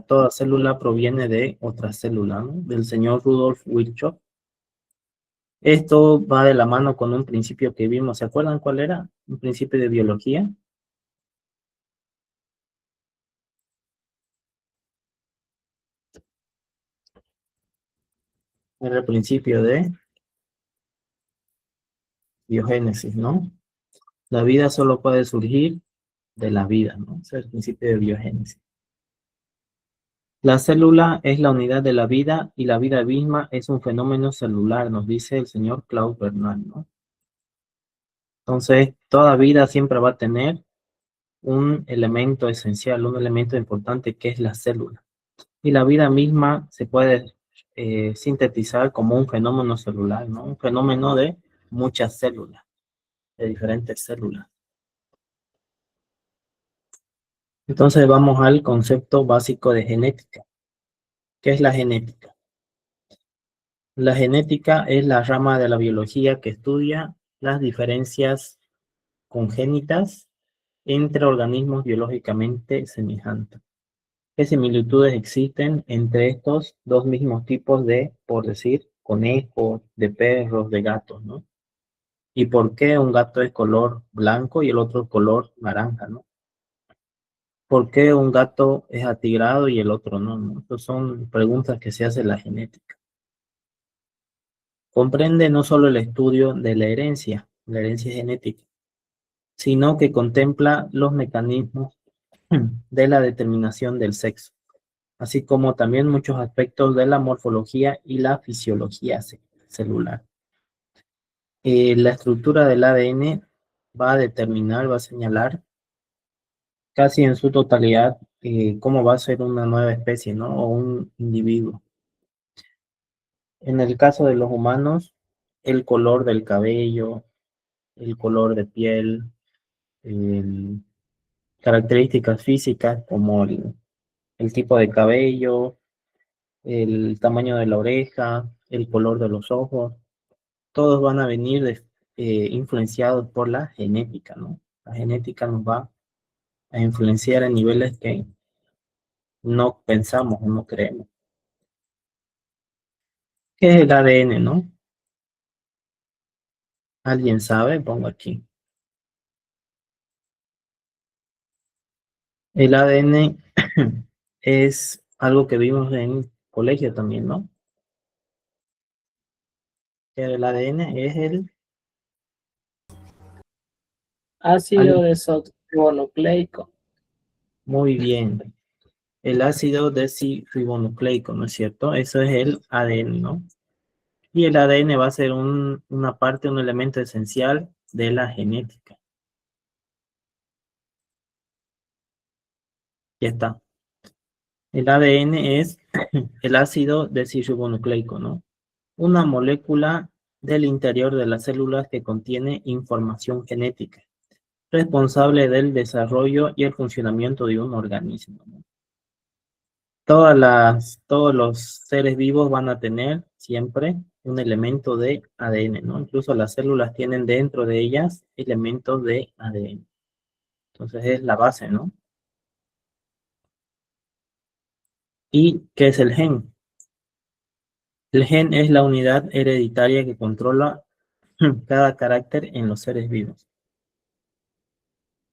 toda célula proviene de otra célula, ¿no? Del señor Rudolf Virchow. Esto va de la mano con un principio que vimos. ¿Se acuerdan cuál era? Un principio de biología. Era el principio de biogénesis, ¿no? La vida solo puede surgir de la vida, ¿no? Ese es el principio de biogénesis. La célula es la unidad de la vida y la vida misma es un fenómeno celular, nos dice el señor Claude Bernard, ¿no? Entonces, toda vida siempre va a tener un elemento esencial, un elemento importante que es la célula. Y la vida misma se puede sintetizar como un fenómeno celular, ¿no? Un fenómeno de muchas células, de diferentes células. Entonces vamos al concepto básico de genética. ¿Qué es la genética? La genética es la rama de la biología que estudia las diferencias congénitas entre organismos biológicamente semejantes. ¿Qué similitudes existen entre estos dos mismos tipos de, por decir, conejos, de perros, de gatos, ¿no? ¿Y por qué un gato es color blanco y el otro color naranja, ¿no? ¿Por qué un gato es atigrado y el otro no, ¿no? Estas son preguntas que se hace la genética. Comprende no solo el estudio de la herencia genética, sino que contempla los mecanismos de la determinación del sexo, así como también muchos aspectos de la morfología y la fisiología celular. La estructura del ADN va a determinar, va a señalar casi en su totalidad cómo va a ser una nueva especie, ¿no? O un individuo. En el caso de los humanos, el color del cabello, el color de piel, características físicas como el tipo de cabello, el tamaño de la oreja, el color de los ojos, todos van a venir influenciados por la genética, ¿no? La genética nos va a influenciar en niveles que no pensamos o no creemos. ¿Qué es el ADN, no? ¿Alguien sabe? Pongo aquí. El ADN es algo que vimos en colegio también, ¿no? El ADN es el... Ácido desoxirribonucleico. Muy bien. El ácido desoxirribonucleico, ¿no es cierto? Eso es el ADN, ¿no? Y el ADN va a ser una parte, un elemento esencial de la genética. Ya está. El ADN es el ácido desoxirribonucleico, ¿no? Una molécula del interior de las células que contiene información genética, responsable del desarrollo y el funcionamiento de un organismo, ¿no? Todos los seres vivos van a tener siempre un elemento de ADN, ¿no? Incluso las células tienen dentro de ellas elementos de ADN. Entonces es la base, ¿no? ¿Y qué es el gen? El gen es la unidad hereditaria que controla cada carácter en los seres vivos.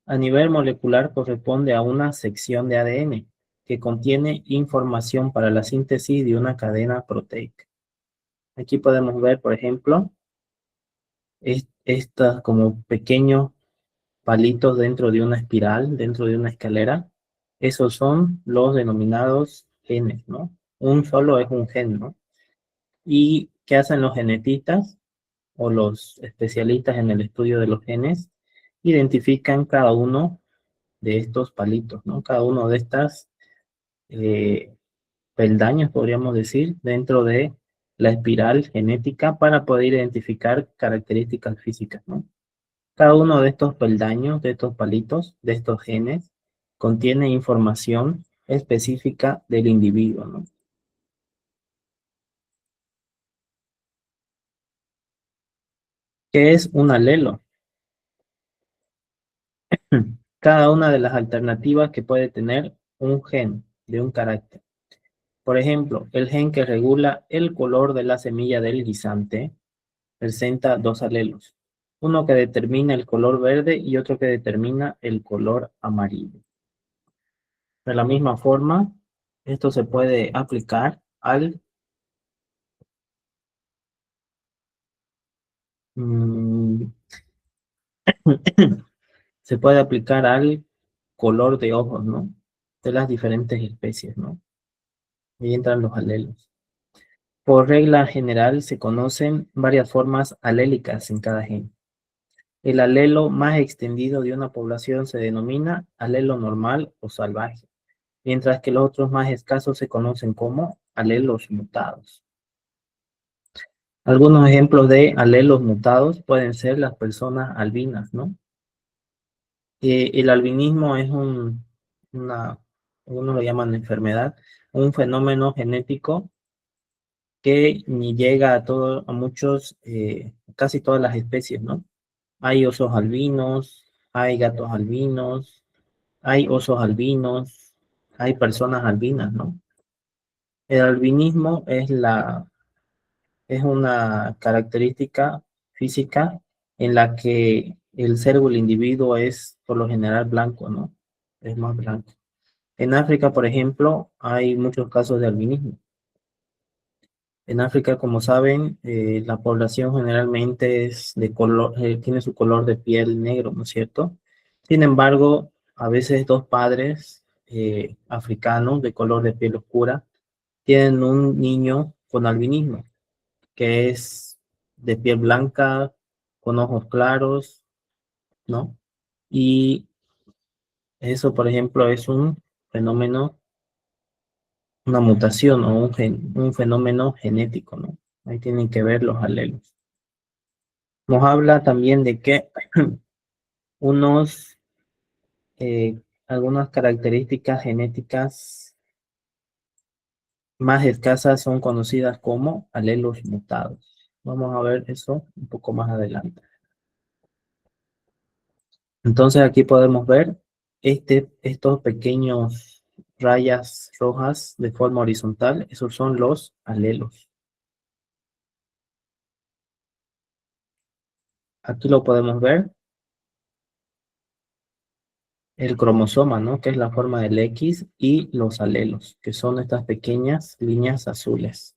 A nivel molecular corresponde a una sección de ADN que contiene información para la síntesis de una cadena proteica. Aquí podemos ver, por ejemplo, estas como pequeños palitos dentro de una espiral, dentro de una escalera. Esos son los denominados genes, ¿no? Un solo es un gen, ¿no? ¿Y qué hacen los genetistas o los especialistas en el estudio de los genes? Identifican cada uno de estos palitos, ¿no? Cada uno de estas eh, peldaños, podríamos decir, dentro de la espiral genética para poder identificar características físicas, ¿no? Cada uno de estos peldaños, de estos palitos, de estos genes, contiene información específica del individuo, ¿no? ¿Qué es un alelo? Cada una de las alternativas que puede tener un gen de un carácter. Por ejemplo, el gen que regula el color de la semilla del guisante presenta dos alelos, uno que determina el color verde y otro que determina el color amarillo. De la misma forma, esto se puede aplicar al se puede aplicar al color de ojos, ¿no? De las diferentes especies, ¿no? Ahí entran los alelos. Por regla general se conocen varias formas alélicas en cada gen. El alelo más extendido de una población se denomina alelo normal o salvaje, mientras que los otros más escasos se conocen como alelos mutados. Algunos ejemplos de alelos mutados pueden ser las personas albinas, ¿no? El albinismo es algunos lo llaman enfermedad, un fenómeno genético que ni llega a muchos, casi todas las especies, ¿no? Hay osos albinos, hay gatos albinos, hay osos albinos, hay personas albinas, ¿no? El albinismo es una característica física en la que el cerebro del individuo es por lo general blanco, ¿no? Es más blanco. En África, por ejemplo, hay muchos casos de albinismo. En África, como saben, la población generalmente es de color, tiene su color de piel negro, ¿no es cierto? Sin embargo, a veces dos padres africanos de color de piel oscura tienen un niño con albinismo, que es de piel blanca, con ojos claros, ¿no? Y eso, por ejemplo, es un fenómeno, una mutación o un fenómeno genético, ¿no? Ahí tienen que ver los alelos. Nos habla también de que unos, algunas características genéticas más escasas son conocidas como alelos mutados. Vamos a ver eso un poco más adelante. Entonces aquí podemos ver estos pequeños rayas rojas de forma horizontal, esos son los alelos. Aquí lo podemos ver, el cromosoma, ¿no? Que es la forma del X, y los alelos, que son estas pequeñas líneas azules.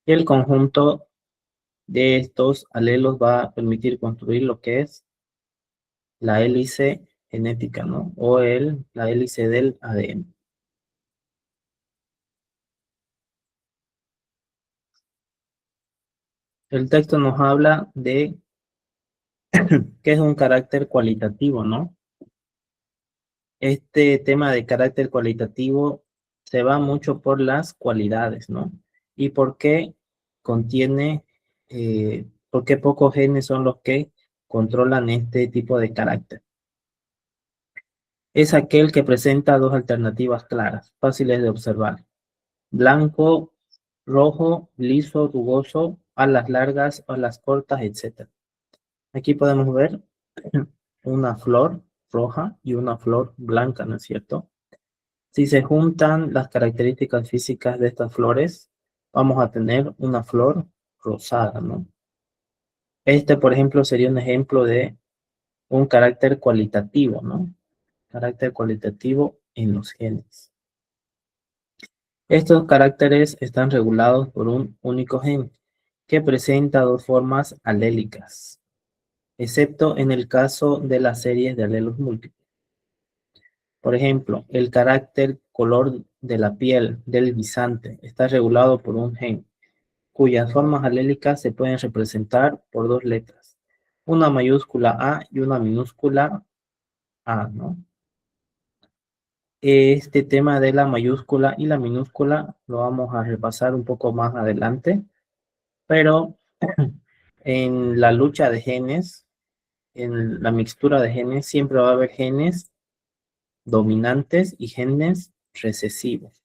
Y el conjunto de estos alelos va a permitir construir lo que es la hélice genética, ¿no? O la hélice del ADN. El texto nos habla de qué es un carácter cualitativo, ¿no? Este tema de carácter cualitativo se va mucho por las cualidades, ¿no? Y por qué contiene, por qué pocos genes son los que controlan este tipo de carácter. Es aquel que presenta dos alternativas claras, fáciles de observar. Blanco, rojo, liso, rugoso, alas largas, alas cortas, etc. Aquí podemos ver una flor roja y una flor blanca, ¿no es cierto? Si se juntan las características físicas de estas flores, vamos a tener una flor rosada, ¿no? Este, por ejemplo, sería un ejemplo de un carácter cualitativo, ¿no? Carácter cualitativo en los genes. Estos caracteres están regulados por un único gen que presenta dos formas alélicas, excepto en el caso de las series de alelos múltiples. Por ejemplo, el carácter color de la piel del guisante está regulado por un gen, cuyas formas alélicas se pueden representar por dos letras, una mayúscula A y una minúscula A, ¿no? Este tema de la mayúscula y la minúscula lo vamos a repasar un poco más adelante, pero en la lucha de genes, en la mixtura de genes, siempre va a haber genes dominantes y genes recesivos.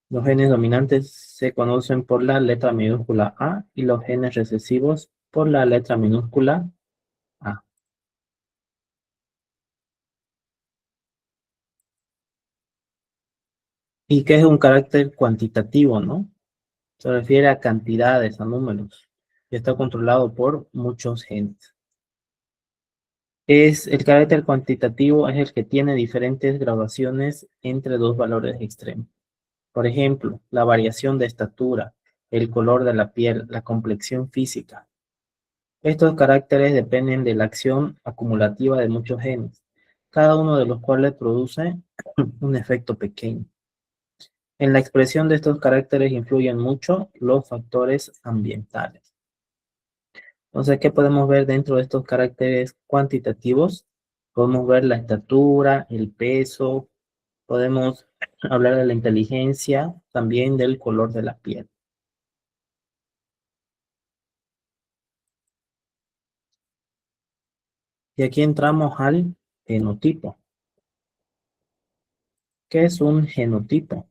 Los genes dominantes se conocen por la letra minúscula A y los genes recesivos por la letra minúscula A. ¿Y qué es un carácter cuantitativo, no? Se refiere a cantidades, a números, y está controlado por muchos genes. El carácter cuantitativo es el que tiene diferentes graduaciones entre dos valores extremos. Por ejemplo, la variación de estatura, el color de la piel, la complexión física. Estos caracteres dependen de la acción acumulativa de muchos genes, cada uno de los cuales produce un efecto pequeño. En la expresión de estos caracteres influyen mucho los factores ambientales. Entonces, ¿qué podemos ver dentro de estos caracteres cuantitativos? Podemos ver la estatura, el peso, podemos hablar de la inteligencia, también del color de la piel. Y aquí entramos al genotipo. ¿Qué es un genotipo?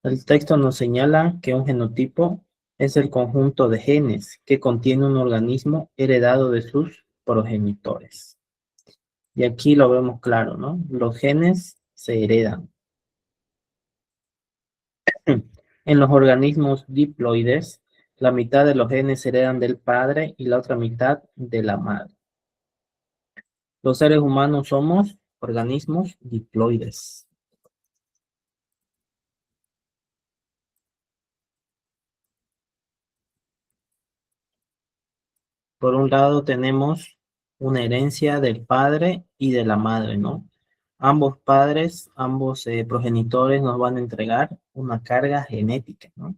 El texto nos señala que un genotipo es el conjunto de genes que contiene un organismo heredado de sus progenitores. Y aquí lo vemos claro, ¿no? Los genes se heredan. En los organismos diploides, la mitad de los genes se heredan del padre y la otra mitad de la madre. Los seres humanos somos organismos diploides. Por un lado tenemos una herencia del padre y de la madre, ¿no? Ambos padres, ambos progenitores nos van a entregar una carga genética, ¿no?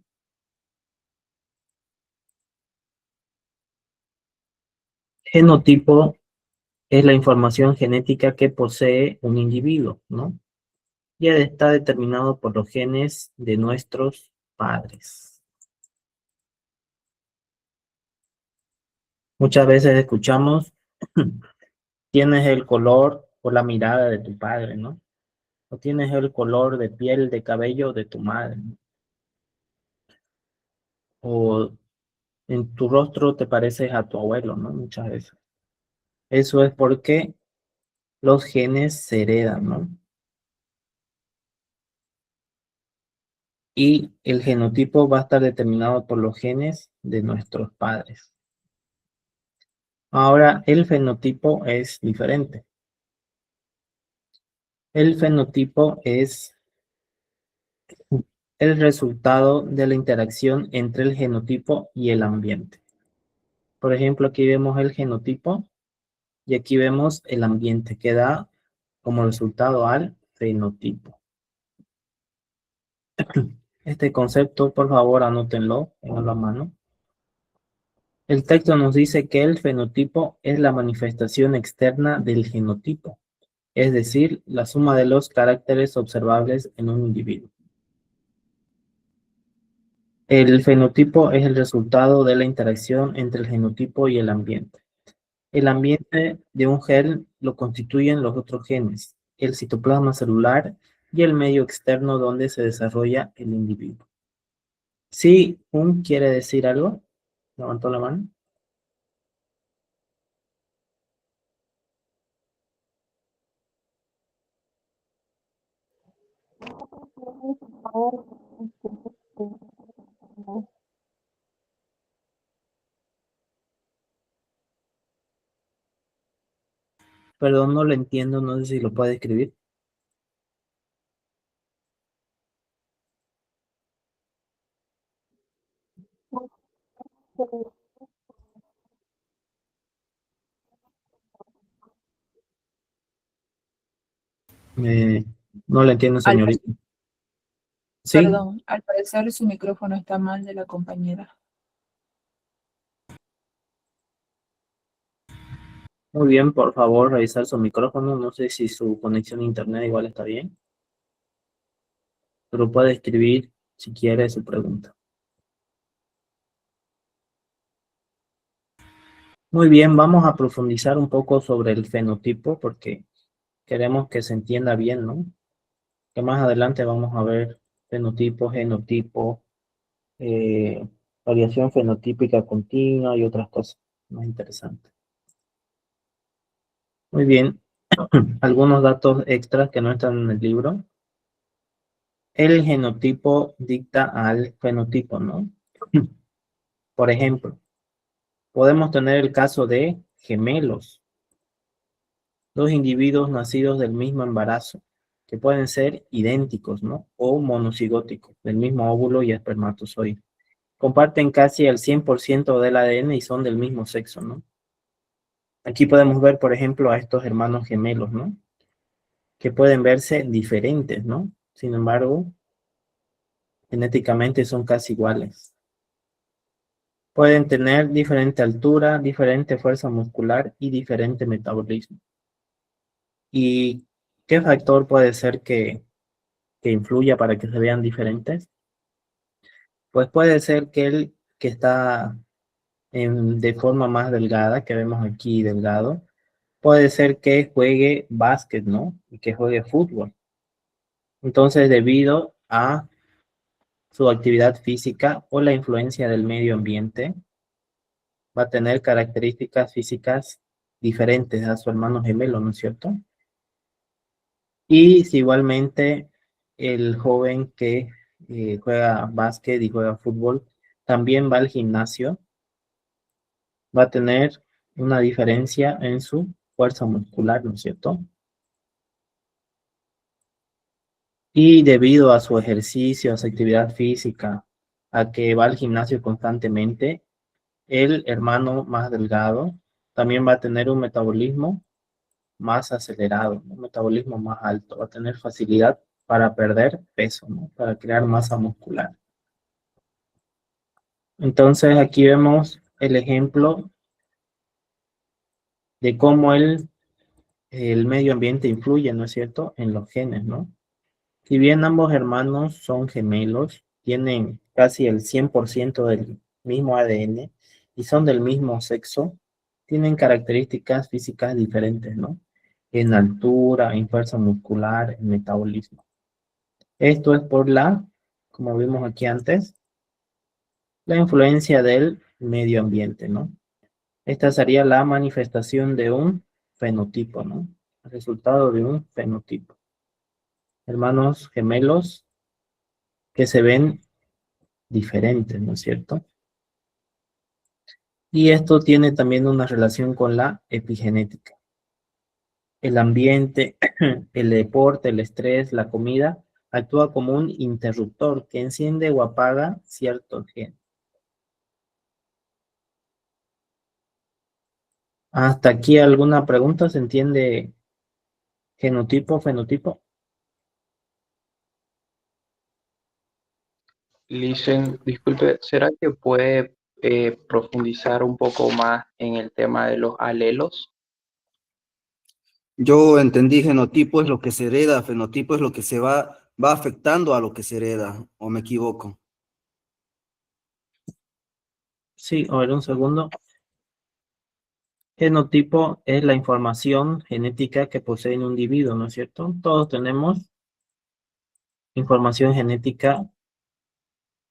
Genotipo es la información genética que posee un individuo, ¿no? Y está determinado por los genes de nuestros padres. Muchas veces escuchamos, tienes el color o la mirada de tu padre, ¿no? O tienes el color de piel, de cabello de tu madre, ¿no? O en tu rostro te pareces a tu abuelo, ¿no? Muchas veces. Eso es porque los genes se heredan, ¿no? Y el genotipo va a estar determinado por los genes de nuestros padres. Ahora, el fenotipo es diferente. El fenotipo es el resultado de la interacción entre el genotipo y el ambiente. Por ejemplo, aquí vemos el genotipo y aquí vemos el ambiente que da como resultado al fenotipo. Este concepto, por favor, anótenlo, en la mano. El texto nos dice que el fenotipo es la manifestación externa del genotipo, es decir, la suma de los caracteres observables en un individuo. El fenotipo es el resultado de la interacción entre el genotipo y el ambiente. El ambiente de un gen lo constituyen los otros genes, el citoplasma celular y el medio externo donde se desarrolla el individuo. Si un quiere decir algo, levantó la mano. Perdón, no lo entiendo, no sé si lo puede escribir. Eh, no lo entiendo, Al, señorita. Sí, perdón, al parecer su micrófono está mal de la compañera. muy bien, por favor, revisar su micrófono. No sé si su conexión a internet igual está bien, pero puede escribir si quiere su pregunta. Muy bien, vamos a profundizar un poco sobre el fenotipo porque queremos que se entienda bien, ¿no? Que más adelante vamos a ver fenotipo, genotipo, eh, variación fenotípica continua y otras cosas más interesantes. Muy bien, algunos datos extras que no están en el libro. el genotipo dicta al fenotipo, ¿no? Por ejemplo, podemos tener el caso de gemelos, dos individuos nacidos del mismo embarazo, que pueden ser idénticos, ¿no? O monocigóticos, del mismo óvulo y espermatozoide. Comparten casi el 100% del ADN y son del mismo sexo, ¿no? Aquí podemos ver, por ejemplo, a estos hermanos gemelos, ¿no? Que pueden verse diferentes, ¿no? Sin embargo, genéticamente son casi iguales. Pueden tener diferente altura, diferente fuerza muscular y diferente metabolismo. ¿Y qué factor puede ser que influya para que se vean diferentes? Pues puede ser que el que está de forma más delgada, que vemos aquí delgado, puede ser que juegue básquet, ¿no? Y que juegue fútbol. Entonces, debido a su actividad física o la influencia del medio ambiente, va a tener características físicas diferentes a su hermano gemelo, ¿no es cierto? Y si igualmente el joven que juega básquet y juega fútbol también va al gimnasio, va a tener una diferencia en su fuerza muscular, ¿no es cierto? Y debido a su ejercicio, a su actividad física, a que va al gimnasio constantemente, el hermano más delgado también va a tener un metabolismo más acelerado, un metabolismo más alto, va a tener facilidad para perder peso, ¿no? Para crear masa muscular. Entonces aquí vemos el ejemplo de cómo el medio ambiente influye, ¿no es cierto?, en los genes, ¿no? Si bien ambos hermanos son gemelos, tienen casi el 100% del mismo ADN y son del mismo sexo, tienen características físicas diferentes, ¿no? En altura, en fuerza muscular, en metabolismo. Esto es por como vimos aquí antes, la influencia del medio ambiente, ¿no? Esta sería la manifestación de un fenotipo, ¿no? El resultado de un fenotipo. Hermanos gemelos que se ven diferentes, ¿no es cierto? Y esto tiene también una relación con la epigenética. El ambiente, el deporte, el estrés, la comida, actúa como un interruptor que enciende o apaga ciertos genes. ¿Hasta aquí alguna pregunta? ¿Se entiende genotipo, fenotipo? Licen, disculpe, ¿será que puede profundizar un poco más en el tema de los alelos? Yo entendí genotipo es lo que se hereda, fenotipo es lo que va afectando a lo que se hereda, ¿o me equivoco? Sí, a ver un segundo. Genotipo es la información genética que posee un individuo, ¿no es cierto? Todos tenemos información genética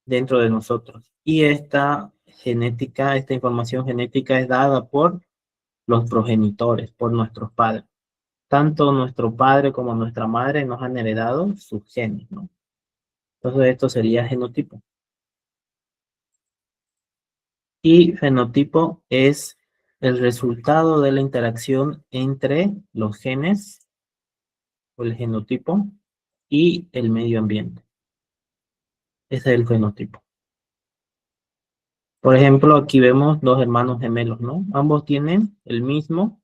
dentro de nosotros. Y esta genética, esta información genética es dada por los progenitores, por nuestros padres. Tanto nuestro padre como nuestra madre nos han heredado sus genes, ¿no? Entonces esto sería genotipo. Y fenotipo es el resultado de la interacción entre los genes o el genotipo y el medio ambiente. Ese es el fenotipo. Por ejemplo, aquí vemos dos hermanos gemelos, ¿no? Ambos tienen el mismo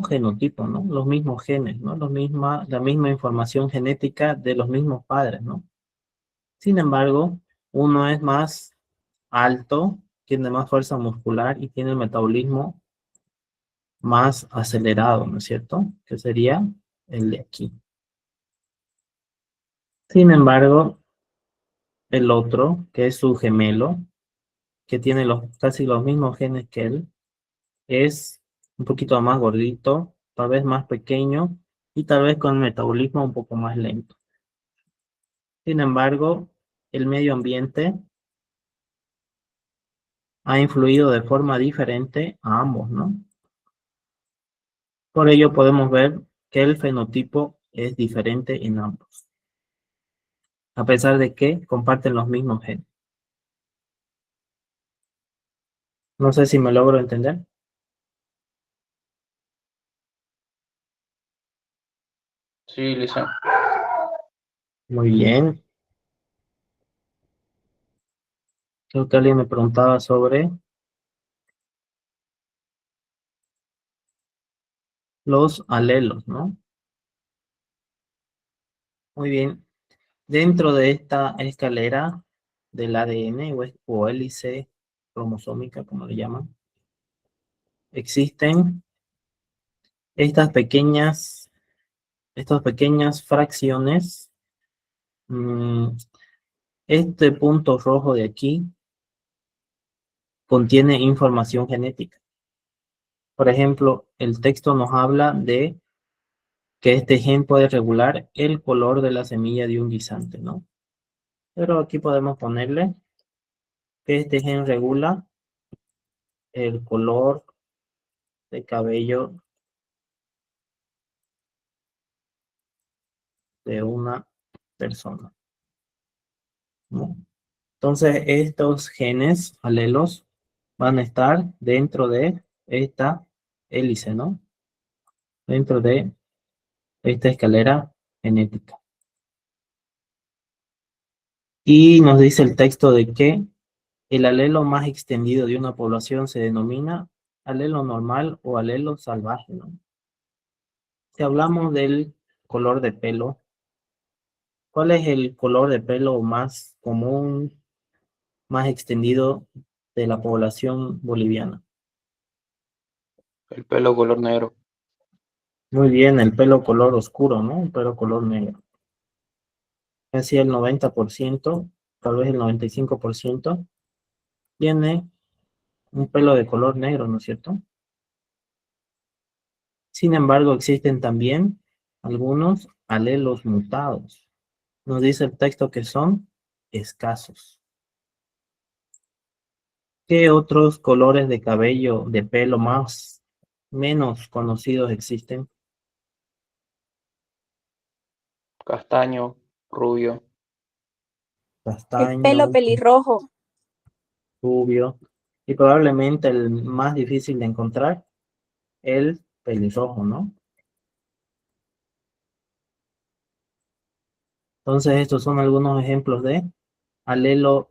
genotipo, ¿no? Los mismos genes, ¿no? La misma información genética de los mismos padres, ¿no? Sin embargo, uno es más alto, tiene más fuerza muscular y tiene el metabolismo más acelerado, ¿no es cierto? Que sería el de aquí. Sin embargo, el otro, que es su gemelo, que tiene casi los mismos genes que él, es un poquito más gordito, tal vez más pequeño y tal vez con metabolismo un poco más lento. Sin embargo, el medio ambiente ha influido de forma diferente a ambos, ¿no? Por ello podemos ver que el fenotipo es diferente en ambos. a pesar de que comparten los mismos genes. No sé si me logro entender. Sí, Lisa. Muy bien. Creo que alguien me preguntaba sobre los alelos, ¿no? Muy bien. Dentro de esta escalera del ADN o hélice cromosómica, como le llaman, existen estas pequeñas fracciones. Este punto rojo de aquí contiene información genética. Por ejemplo, el texto nos habla de que este gen puede regular el color de la semilla de un guisante, ¿no? Pero aquí podemos ponerle que este gen regula el color de cabello de una persona, ¿no? Entonces, estos genes alelos van a estar dentro de esta hélice, ¿no? Dentro de esta escalera genética. Y nos dice el texto de que el alelo más extendido de una población se denomina alelo normal o alelo salvaje, ¿no? Si hablamos del color de pelo, ¿cuál es el color de pelo más común, más extendido de la población boliviana? El pelo color negro. Muy bien, el pelo color oscuro, ¿no? El pelo color negro. Casi el 90%, tal vez el 95%, tiene un pelo de color negro, ¿no es cierto? Sin embargo, existen también algunos alelos mutados. Nos dice el texto que son escasos. ¿Qué otros colores de cabello, de pelo menos conocidos existen? Castaño, rubio. El pelo Castaño, pelirrojo. rubio y probablemente el más difícil de encontrar, el pelirrojo, ¿no? Entonces, estos son algunos ejemplos de alelo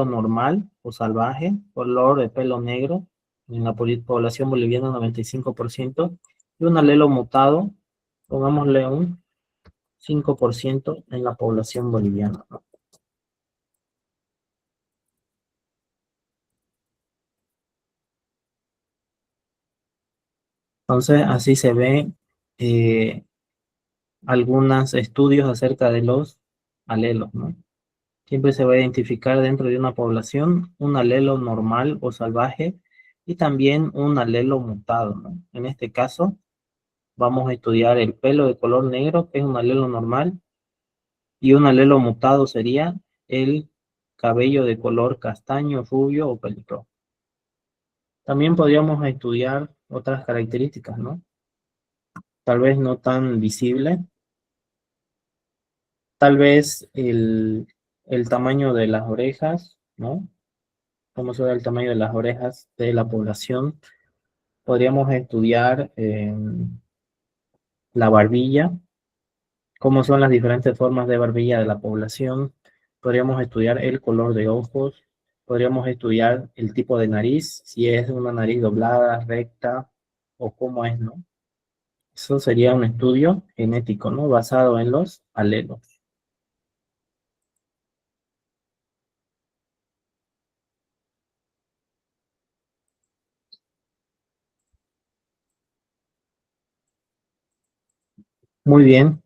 normal o salvaje, color de pelo negro, en la población boliviana 95%, y un alelo mutado, pongámosle un 5% en la población boliviana, ¿no? Entonces, así se ve algunos estudios acerca de los alelos, ¿no? Siempre se va a identificar dentro de una población un alelo normal o salvaje y también un alelo mutado, ¿no? En este caso, vamos a estudiar el pelo de color negro, que es un alelo normal, y un alelo mutado sería el cabello de color castaño, rubio o pelirrojo. También podríamos estudiar otras características, ¿no? Tal vez no tan visible, tal vez el tamaño de las orejas, ¿no? Cómo será el tamaño de las orejas de la población. Podríamos estudiar la barbilla, cómo son las diferentes formas de barbilla de la población. Podríamos estudiar el color de ojos. Podríamos estudiar el tipo de nariz, si es una nariz doblada, recta, o cómo es, ¿no? Eso sería un estudio genético, ¿no? Basado en los alelos. Muy bien.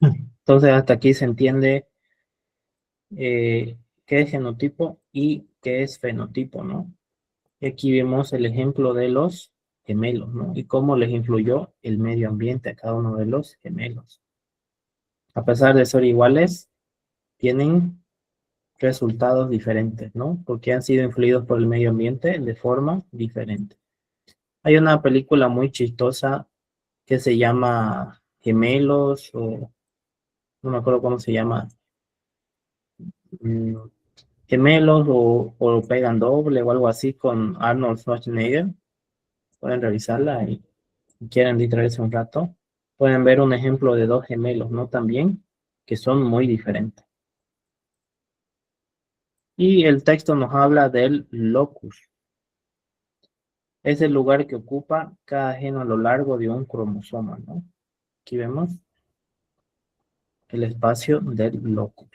Entonces, hasta aquí se entiende qué es genotipo y qué es fenotipo, ¿no? Y aquí vemos el ejemplo de los gemelos, ¿no? Y cómo les influyó el medio ambiente a cada uno de los gemelos. A pesar de ser iguales, tienen resultados diferentes, ¿no? Porque han sido influidos por el medio ambiente de forma diferente. Hay una película muy chistosa que se llama Gemelos, o no me acuerdo cómo se llama, mm, gemelos o pegan doble o algo así con Arnold Schwarzenegger. Pueden revisarla y si quieren distraerse un rato. Pueden ver un ejemplo de dos gemelos, ¿no? También, que son muy diferentes. Y el texto nos habla del locus. Es el lugar que ocupa cada gen a lo largo de un cromosoma, ¿no? Aquí vemos el espacio del locus.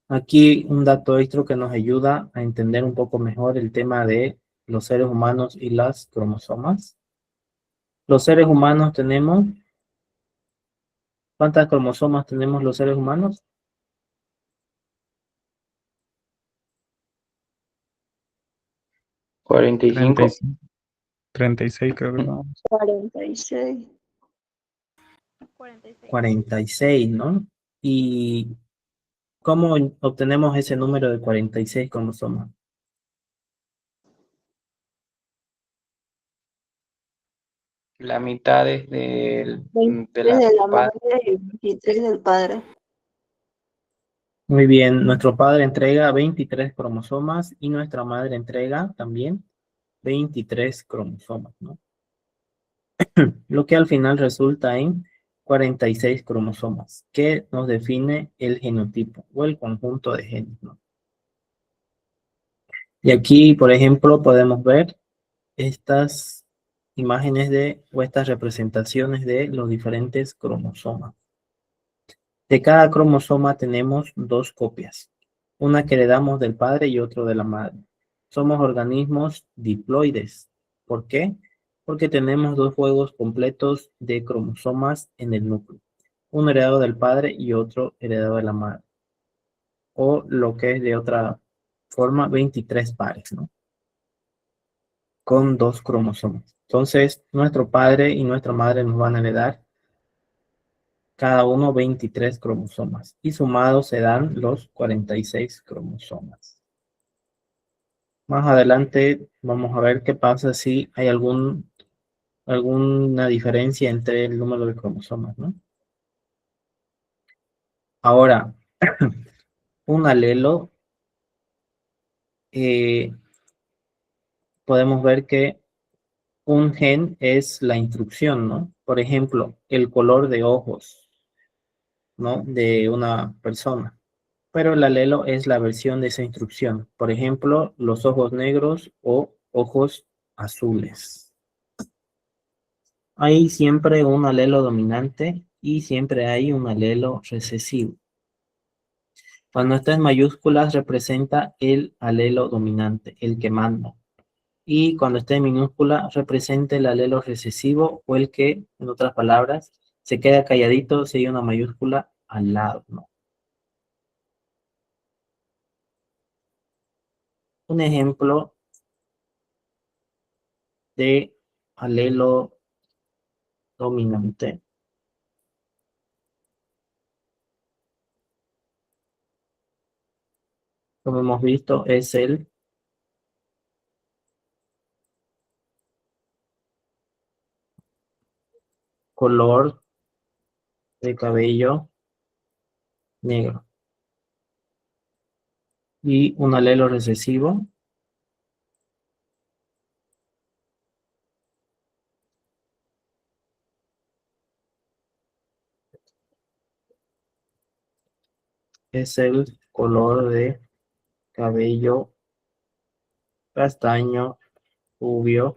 Aquí un dato extra que nos ayuda a entender un poco mejor el tema de los seres humanos y las cromosomas. Los seres humanos tenemos... ¿Cuántas cromosomas tenemos los seres humanos? 45. 36 creo que no. 46. 46, ¿no? ¿Y cómo obtenemos ese número de 46 cromosomas? La mitad es de 23 la de la padre. madre y 23 del padre. Muy bien, nuestro padre entrega 23 cromosomas y nuestra madre entrega también 23 cromosomas, ¿no? Lo que al final resulta en 46 cromosomas, que nos define el genotipo o el conjunto de genes, ¿no? Y aquí, por ejemplo, podemos ver estas imágenes o estas representaciones de los diferentes cromosomas. De cada cromosoma tenemos dos copias, una que heredamos del padre y otro de la madre. Somos organismos diploides. ¿Por qué? Porque tenemos dos juegos completos de cromosomas en el núcleo, uno heredado del padre y otro heredado de la madre. O lo que es de otra forma, 23 pares, ¿no? Con dos cromosomas. Entonces, nuestro padre y nuestra madre nos van a heredar cada uno 23 cromosomas y sumados se dan los 46 cromosomas. Más adelante vamos a ver qué pasa si hay alguna diferencia entre el número de cromosomas, ¿no? Ahora, un alelo, podemos ver que un gen es la instrucción, ¿no? Por ejemplo, el color de ojos, ¿no? De una persona. Pero el alelo es la versión de esa instrucción. Por ejemplo, los ojos negros o ojos azules. Hay siempre un alelo dominante y siempre hay un alelo recesivo. Cuando está en mayúsculas representa el alelo dominante, el que manda. Y cuando está en minúscula representa el alelo recesivo o el que, en otras palabras, se queda calladito si hay una mayúscula al lado, ¿no? Un ejemplo de alelo dominante. Como hemos visto, es el color de cabello negro. Y un alelo recesivo es el color de cabello castaño, rubio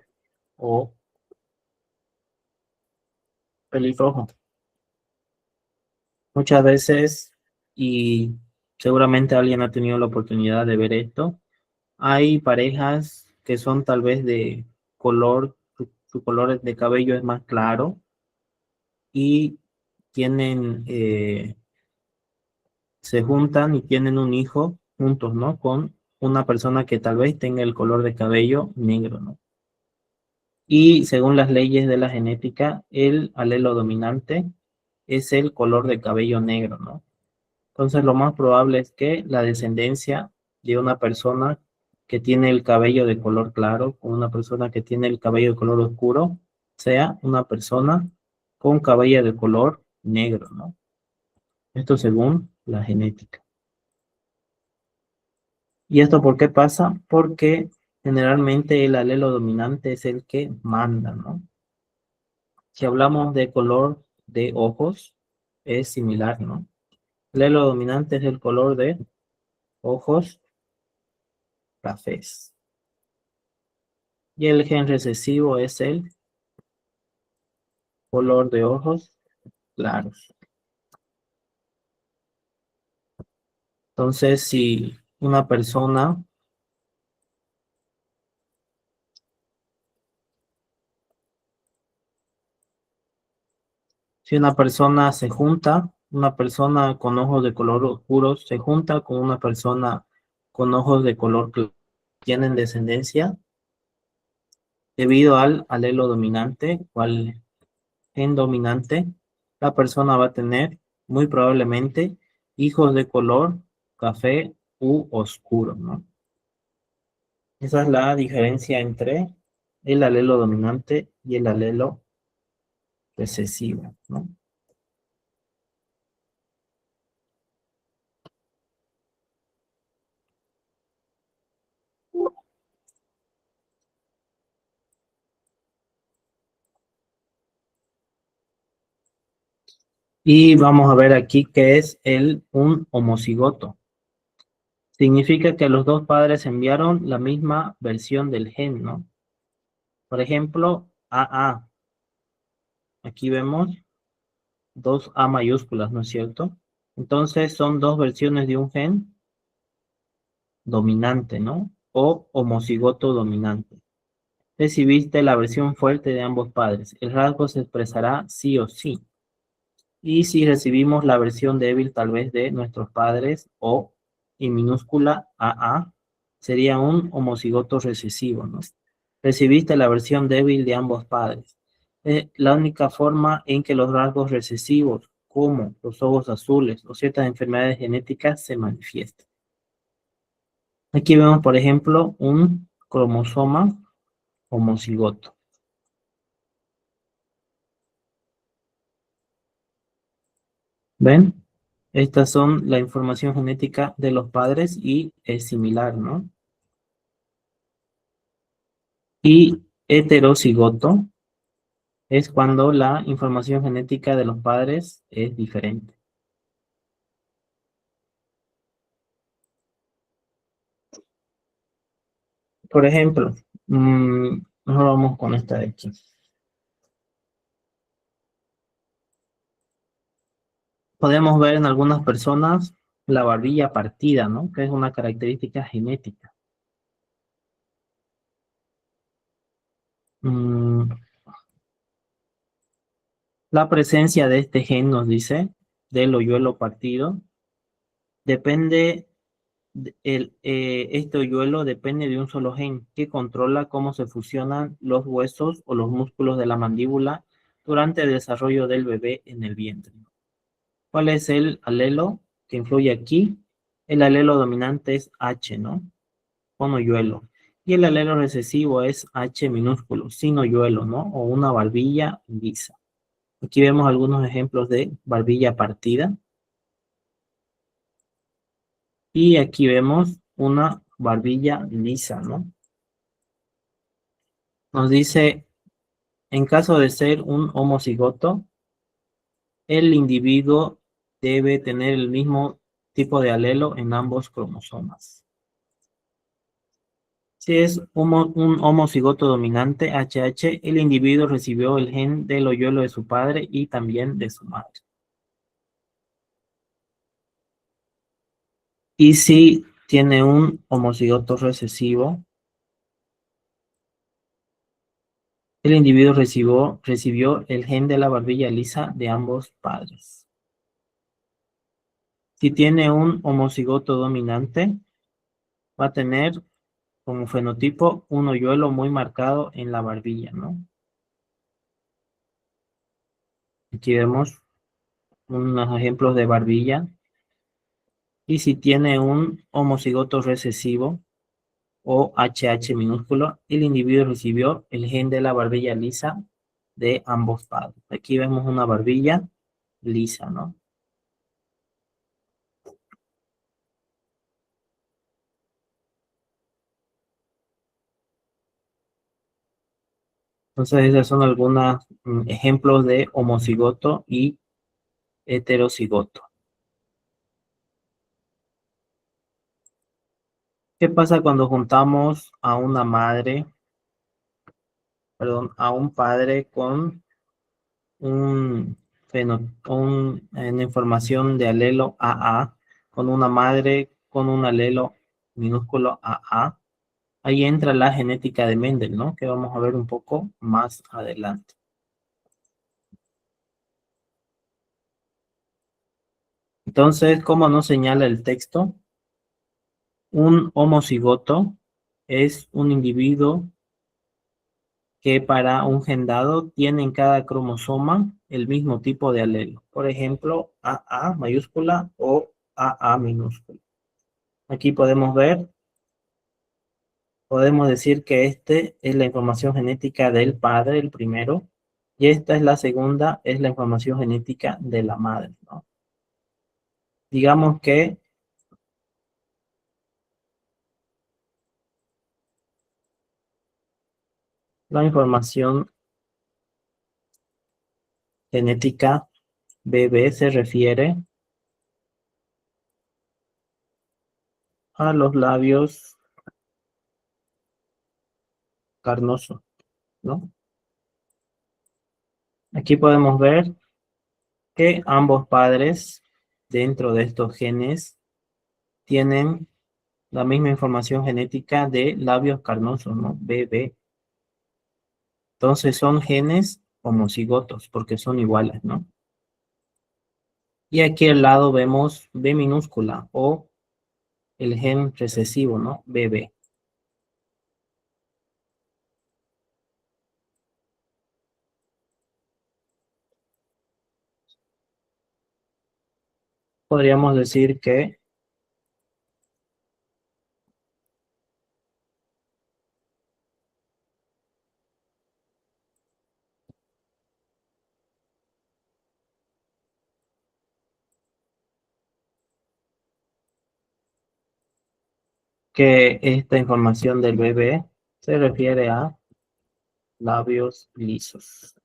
o pelirrojo. Muchas veces, y seguramente alguien ha tenido la oportunidad de ver esto, hay parejas que son tal vez de color, su color de cabello es más claro y tienen, se juntan y tienen un hijo juntos, ¿no? Con una persona que tal vez tenga el color de cabello negro, ¿no? Y según las leyes de la genética, el alelo dominante es el color de cabello negro, ¿no? Entonces lo más probable es que la descendencia de una persona que tiene el cabello de color claro con una persona que tiene el cabello de color oscuro sea una persona con cabello de color negro, ¿no? Esto según la genética. ¿Y esto por qué pasa? Porque generalmente el alelo dominante es el que manda, ¿no? Si hablamos de color de ojos, es similar, ¿no? El alelo dominante es el color de ojos cafés. Y el gen recesivo es el color de ojos claros. Entonces, si una persona se junta, una persona con ojos de color oscuro se junta con una persona con ojos de color claro, tienen descendencia debido al alelo dominante o al gen dominante, la persona va a tener muy probablemente hijos de color café u oscuro, ¿no? Esa es la diferencia entre el alelo dominante y el alelo recesivo, ¿no? Y vamos a ver aquí qué es un homocigoto. Significa que los dos padres enviaron la misma versión del gen, ¿no? Por ejemplo, AA. Aquí vemos dos A mayúsculas, ¿no es cierto? Entonces son dos versiones de un gen dominante, ¿no? O homocigoto dominante. Recibiste la versión fuerte de ambos padres. El rasgo se expresará sí o sí. Y si recibimos la versión débil tal vez de nuestros padres o en minúscula AA, sería un homocigoto recesivo, ¿no? Recibiste la versión débil de ambos padres. La única forma en que los rasgos recesivos, como los ojos azules o ciertas enfermedades genéticas, se manifiestan. Aquí vemos, por ejemplo, un cromosoma homocigoto. ¿Ven? Estas son la información genética de los padres y es similar, ¿no? Y heterocigoto es cuando la información genética de los padres es diferente. Por ejemplo, mejor vamos con esta de aquí. Podemos ver en algunas personas la barbilla partida, ¿no? Que es una característica genética. La presencia de este gen nos dice, del hoyuelo partido, depende, este hoyuelo depende de un solo gen que controla cómo se fusionan los huesos o los músculos de la mandíbula durante el desarrollo del bebé en el vientre. ¿Cuál es el alelo que influye aquí? El alelo dominante es H, ¿no? Con hoyuelo. Y el alelo recesivo es H minúsculo, sin hoyuelo, ¿no? O una barbilla lisa. Aquí vemos algunos ejemplos de barbilla partida. Y aquí vemos una barbilla lisa, ¿no? Nos dice, en caso de ser un homocigoto, el individuo debe tener el mismo tipo de alelo en ambos cromosomas. Si es un homocigoto dominante, HH, el individuo recibió el gen del hoyuelo de su padre y también de su madre. Y si tiene un homocigoto recesivo, el individuo recibió el gen de la barbilla lisa de ambos padres. Si tiene un homocigoto dominante, va a tener como fenotipo un hoyuelo muy marcado en la barbilla, ¿no? Aquí vemos unos ejemplos de barbilla. Y si tiene un homocigoto recesivo o HH minúsculo, el individuo recibió el gen de la barbilla lisa de ambos padres. Aquí vemos una barbilla lisa, ¿no? Entonces, esos son algunos ejemplos de homocigoto y heterocigoto. ¿Qué pasa cuando juntamos a una madre, perdón, a un padre con un una información de alelo AA, con una madre con un alelo minúsculo AA? Ahí entra la genética de Mendel, ¿no? Que vamos a ver un poco más adelante. Entonces, ¿cómo nos señala el texto? Un homocigoto es un individuo que para un gen dado tiene en cada cromosoma el mismo tipo de alelo. Por ejemplo, AA mayúscula o AA minúscula. Aquí podemos ver, podemos decir que este es la información genética del padre, el primero, y esta es la segunda, es la información genética de la madre, ¿no? Digamos que la información genética BB se refiere a los labios carnosos, ¿no? Aquí podemos ver que ambos padres dentro de estos genes tienen la misma información genética de labios carnosos, ¿no? BB. Entonces son genes homocigotos porque son iguales, ¿no? Y aquí al lado vemos B minúscula o el gen recesivo, ¿no? BB. Podríamos decir que esta información del BB se refiere a labios lisos.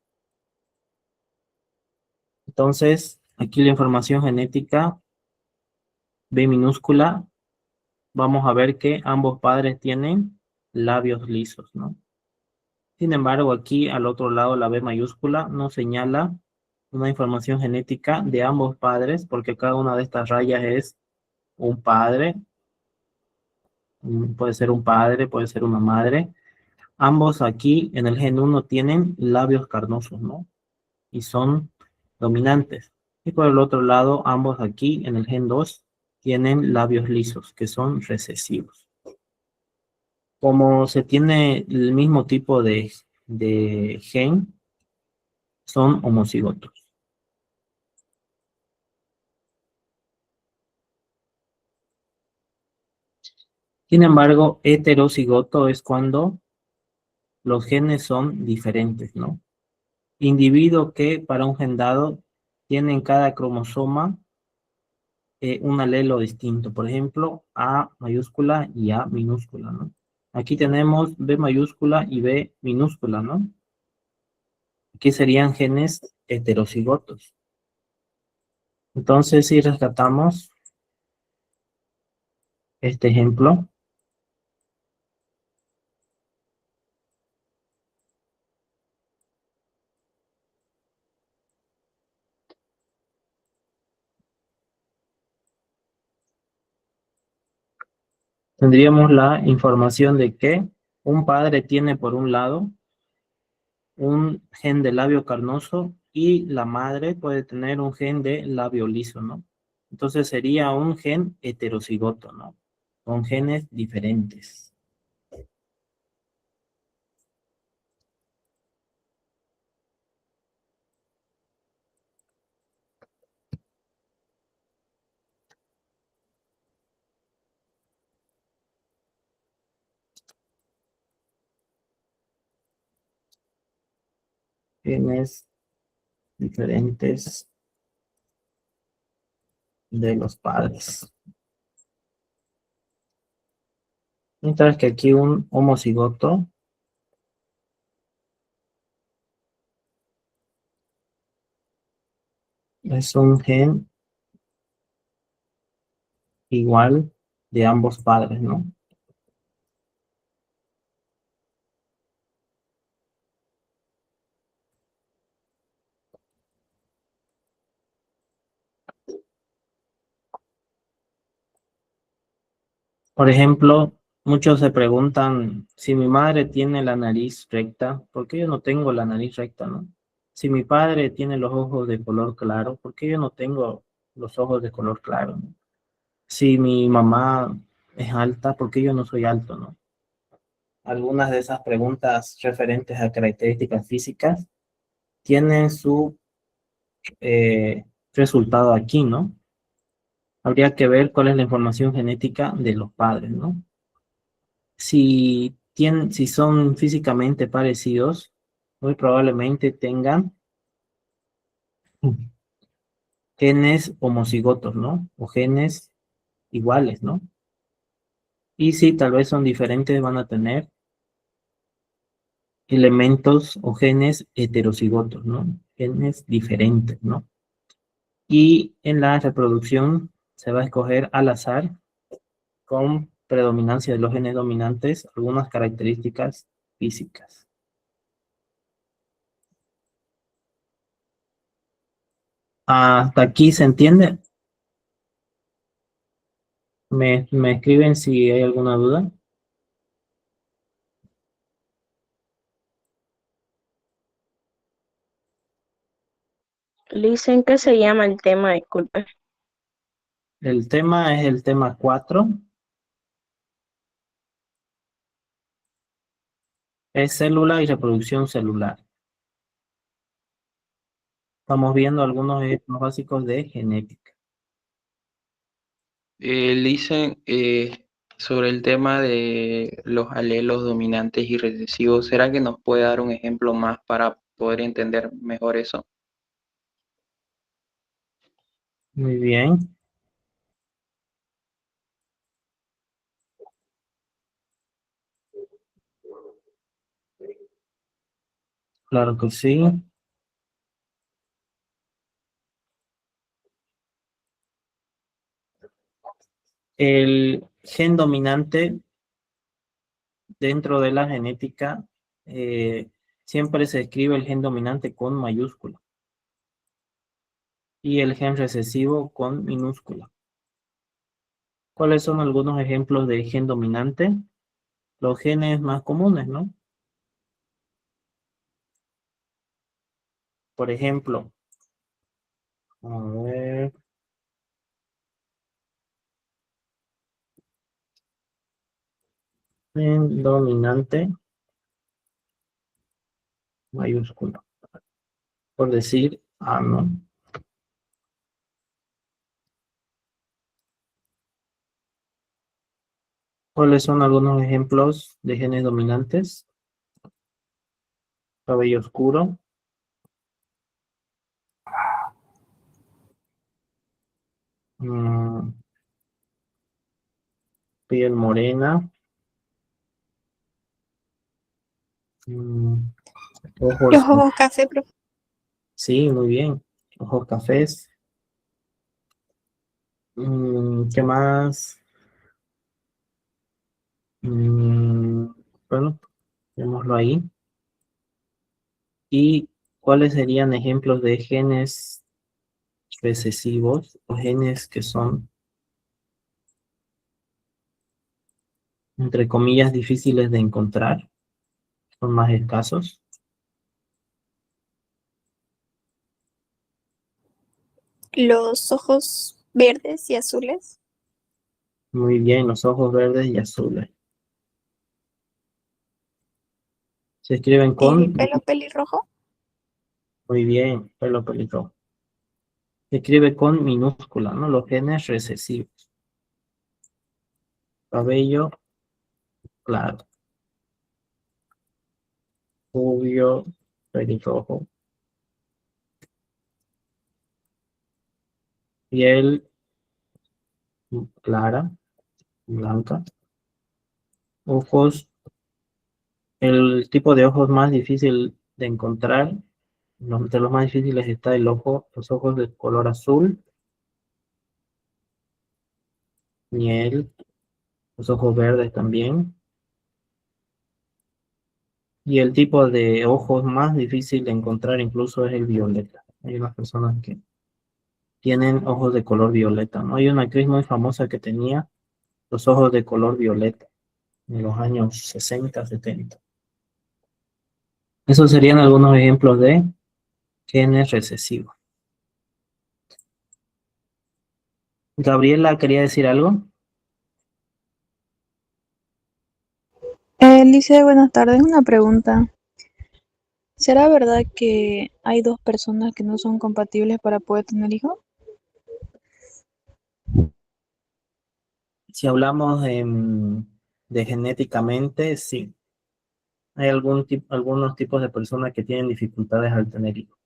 Entonces, aquí la información genética B minúscula, vamos a ver que ambos padres tienen labios lisos, ¿no? Sin embargo, aquí al otro lado la B mayúscula nos señala una información genética de ambos padres, porque cada una de estas rayas es un padre, puede ser un padre, puede ser una madre. Ambos aquí en el gen 1 tienen labios carnosos, ¿no? Y son dominantes. Y por el otro lado, ambos aquí en el gen 2 tienen labios lisos, que son recesivos. Como se tiene el mismo tipo de gen, son homocigotos. Sin embargo, heterocigoto es cuando los genes son diferentes, ¿no? Individuo que para un gen dado tiene en cada cromosoma un alelo distinto. Por ejemplo, A mayúscula y A minúscula, ¿no? Aquí tenemos B mayúscula y B minúscula, ¿no? Aquí serían genes heterocigotos. Entonces, si rescatamos este ejemplo, tendríamos la información de que un padre tiene por un lado un gen de labio carnoso y la madre puede tener un gen de labio liso, ¿no? Entonces sería un gen heterocigoto, ¿no? Con genes diferentes. genes diferentes de los padres. Mientras que aquí un homocigoto es un gen igual de ambos padres, ¿no? Por ejemplo, muchos se preguntan, si mi madre tiene la nariz recta, ¿por qué yo no tengo la nariz recta, no? Si mi padre tiene los ojos de color claro, ¿por qué yo no tengo los ojos de color claro, no? Si mi mamá es alta, ¿por qué yo no soy alto, no? Algunas de esas preguntas referentes a características físicas tienen su resultado aquí, ¿no? Habría que ver cuál es la información genética de los padres, ¿no? Si son físicamente parecidos, muy probablemente tengan genes homocigotos, ¿no? O genes iguales, ¿no? Y si tal vez son diferentes, van a tener elementos o genes heterocigotos, ¿no? Genes diferentes, ¿no? Y en la reproducción se va a escoger al azar con predominancia de los genes dominantes algunas características físicas. ¿Hasta aquí se entiende? ¿Me escriben si hay alguna duda? Dicen que se llama el tema, disculpe. El tema es el tema 4. Es célula y reproducción celular. Estamos viendo algunos ejemplos básicos de genética. Dicen sobre el tema de los alelos dominantes y recesivos. ¿Será que nos puede dar un ejemplo más para poder entender mejor eso? Muy bien. Claro que sí. El gen dominante dentro de la genética siempre se escribe el gen dominante con mayúscula y el gen recesivo con minúscula. ¿Cuáles son algunos ejemplos de gen dominante? Los genes más comunes, ¿no? Por ejemplo, a ver, gen dominante mayúscula. Por decir, ¿no? ¿Cuáles son algunos ejemplos de genes dominantes? Cabello oscuro, mm, piel morena, mm, ojos, Los ojos café, profe. sí, muy bien, ojos cafés. ¿Qué más? Mm, bueno, démoslo ahí. ¿Y cuáles serían ejemplos de genes recesivos o genes que son, entre comillas, difíciles de encontrar? Son más escasos. Los ojos verdes y azules. Muy bien, los ojos verdes y azules. Se escriben El con, pelo pelirrojo. muy bien, pelo pelirrojo. Se escribe con minúscula, ¿no? Los genes recesivos. Cabello claro. Rubio, pelirrojo. piel clara, blanca, ojos, el tipo de ojos más difícil de encontrar, entre los más difíciles está los ojos de color azul, miel, los ojos verdes también. Y el tipo de ojos más difícil de encontrar incluso es el violeta. Hay unas personas que tienen ojos de color violeta, ¿no? Hay una actriz muy famosa que tenía los ojos de color violeta en los años 60, 70. Esos serían algunos ejemplos de genes recesivos. Gabriela, ¿quería decir algo? Lice, buenas tardes. Una pregunta. ¿Será verdad que hay dos personas que no son compatibles para poder tener hijos? Si hablamos de genéticamente, sí. Hay algunos tipos de personas que tienen dificultades al tener hijos.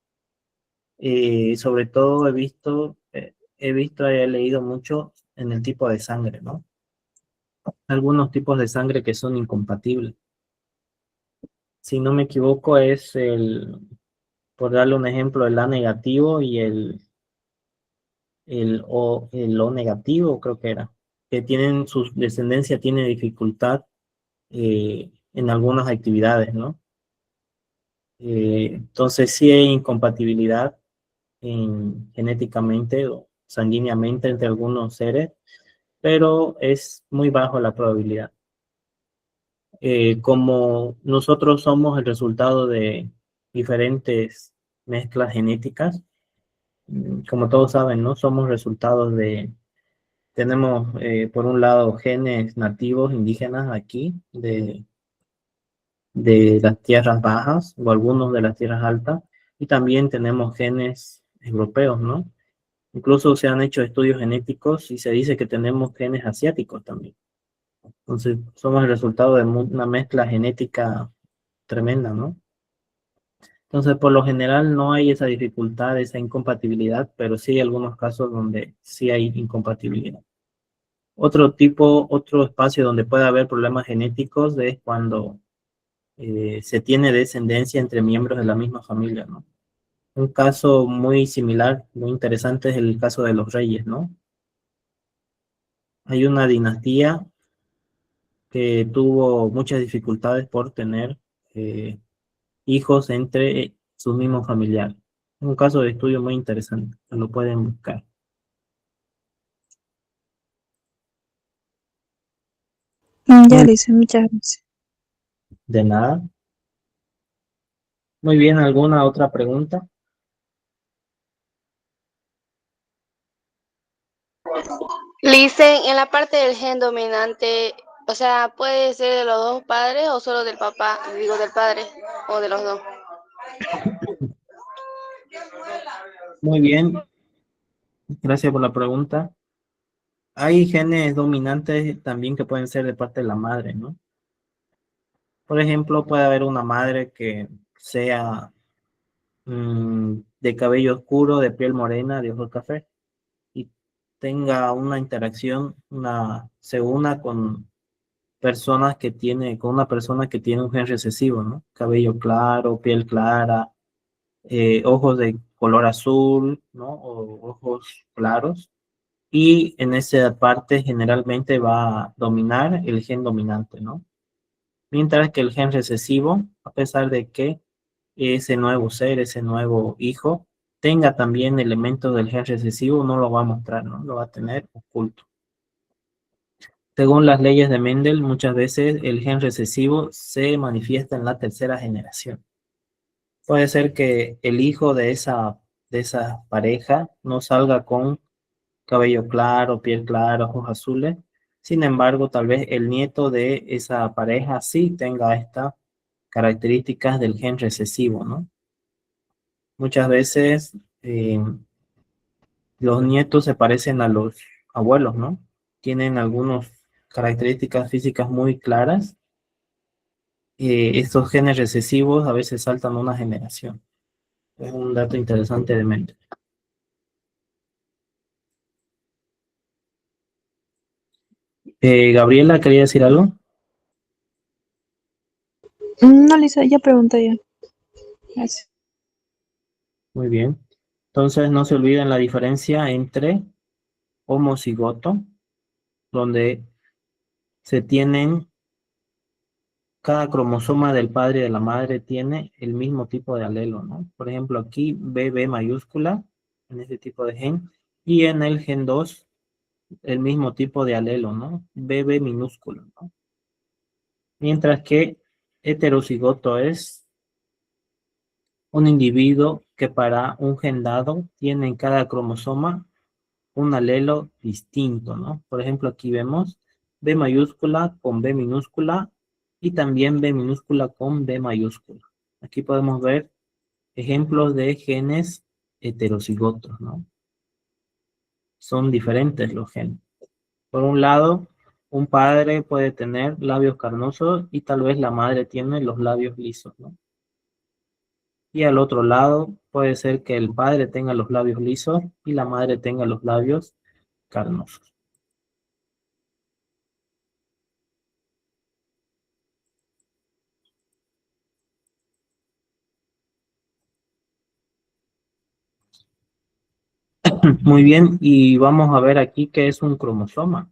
Sobre todo he leído mucho en el tipo de sangre, ¿no? Algunos tipos de sangre que son incompatibles. Si no me equivoco, por darle un ejemplo, el A negativo y el O negativo, creo que era, que su descendencia tiene dificultad en algunas actividades, ¿no? Entonces sí hay incompatibilidad genéticamente o sanguíneamente entre algunos seres, pero es muy bajo la probabilidad. Como nosotros somos el resultado de diferentes mezclas genéticas, como todos saben, ¿no? Somos resultados tenemos por un lado genes nativos indígenas aquí, de las tierras bajas o algunos de las tierras altas, y también tenemos genes europeos, ¿no? Incluso se han hecho estudios genéticos y se dice que tenemos genes asiáticos también. Entonces, somos el resultado de una mezcla genética tremenda, ¿no? Entonces, por lo general no hay esa dificultad, esa incompatibilidad, pero sí hay algunos casos donde sí hay incompatibilidad. Otro espacio donde puede haber problemas genéticos es cuando se tiene descendencia entre miembros de la misma familia, ¿no? Un caso muy similar, muy interesante es el caso de los reyes, ¿no? Hay una dinastía que tuvo muchas dificultades por tener hijos entre sus mismos familiares. Un caso de estudio muy interesante, lo pueden buscar. Ya, Lice, muchas gracias. De nada. Muy bien, ¿alguna otra pregunta? Lice, en la parte del gen dominante, o sea, ¿puede ser de los dos padres o solo del papá, digo del padre, o de los dos? Muy bien, gracias por la pregunta. Hay genes dominantes también que pueden ser de parte de la madre, ¿no? Por ejemplo, puede haber una madre que sea de cabello oscuro, de piel morena, de ojos café, y tenga una interacción, se una con con una persona que tiene un gen recesivo, ¿no? Cabello claro, piel clara, ojos de color azul, ¿no? O ojos claros. Y en esa parte generalmente va a dominar el gen dominante, ¿no? Mientras que el gen recesivo, a pesar de que ese nuevo ser, ese nuevo hijo, tenga también elementos del gen recesivo, no lo va a mostrar, ¿no? Lo va a tener oculto. Según las leyes de Mendel, muchas veces el gen recesivo se manifiesta en la tercera generación. Puede ser que el hijo de esa pareja no salga con cabello claro, piel clara, ojos azules. Sin embargo, tal vez el nieto de esa pareja sí tenga estas características del gen recesivo, ¿no? Muchas veces los nietos se parecen a los abuelos, ¿no? Tienen algunas características físicas muy claras. Estos genes recesivos a veces saltan una generación. Es un dato interesante de mente. Gabriela, ¿quería decir algo? No, Lisa, ya pregunté ya. Gracias. Muy bien. Entonces no se olviden la diferencia entre homocigoto, donde se tienen, cada cromosoma del padre y de la madre tiene el mismo tipo de alelo, ¿no? Por ejemplo, aquí BB mayúscula, en este tipo de gen, y en el gen 2, el mismo tipo de alelo, ¿no? BB minúsculo, ¿no? Mientras que heterocigoto es un individuo que para un gen dado tiene en cada cromosoma un alelo distinto, ¿no? Por ejemplo, aquí vemos B mayúscula con B minúscula y también B minúscula con B mayúscula. Aquí podemos ver ejemplos de genes heterocigotos, ¿no? Son diferentes los genes. Por un lado, un padre puede tener labios carnosos y tal vez la madre tiene los labios lisos, ¿no? Y al otro lado, puede ser que el padre tenga los labios lisos y la madre tenga los labios carnosos. Muy bien, y vamos a ver aquí qué es un cromosoma.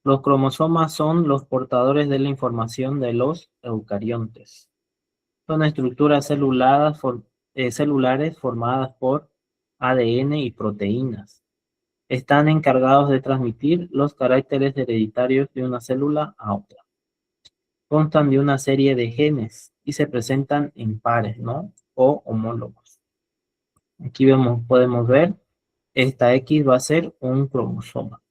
Los cromosomas son los portadores de la información de los eucariontes. Son estructuras celulares formadas por ADN y proteínas. Están encargados de transmitir los caracteres hereditarios de una célula a otra. Constan de una serie de genes y se presentan en pares, ¿no? O homólogos. Aquí podemos ver, esta X va a ser un cromosoma.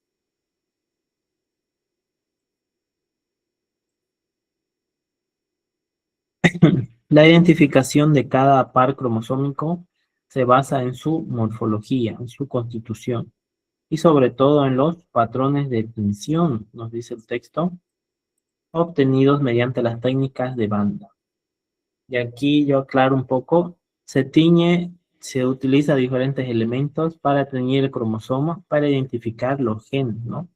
La identificación de cada par cromosómico se basa en su morfología, en su constitución, y sobre todo en los patrones de tinción, nos dice el texto, obtenidos mediante las técnicas de banda. Y aquí yo aclaro un poco, se utiliza diferentes elementos para teñir el cromosoma, para identificar los genes, ¿no?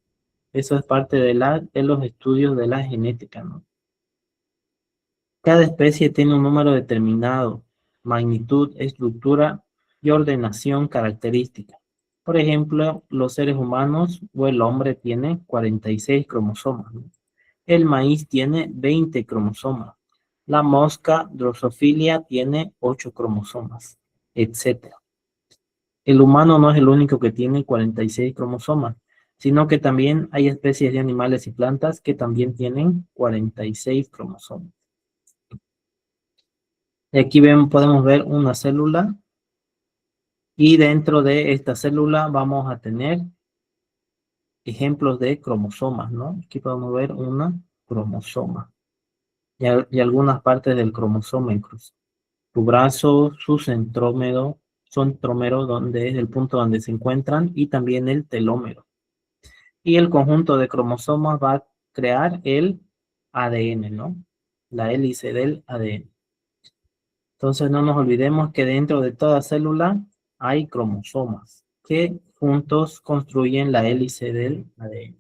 Eso es parte de los estudios de la genética, ¿no? Cada especie tiene un número determinado, magnitud, estructura y ordenación característica. Por ejemplo, los seres humanos o el hombre tiene 46 cromosomas, ¿no? El maíz tiene 20 cromosomas. La mosca Drosophila tiene 8 cromosomas, etc. El humano no es el único que tiene 46 cromosomas, sino que también hay especies de animales y plantas que también tienen 46 cromosomas. Y aquí podemos ver una célula y dentro de esta célula vamos a tener ejemplos de cromosomas, ¿no? Aquí podemos ver una cromosoma y algunas partes del cromosoma incluso. Su brazo, su centrómero, donde es el punto donde se encuentran, y también el telómero. Y el conjunto de cromosomas va a crear el ADN, ¿no? La hélice del ADN. Entonces no nos olvidemos que dentro de toda célula hay cromosomas que juntos construyen la hélice del ADN.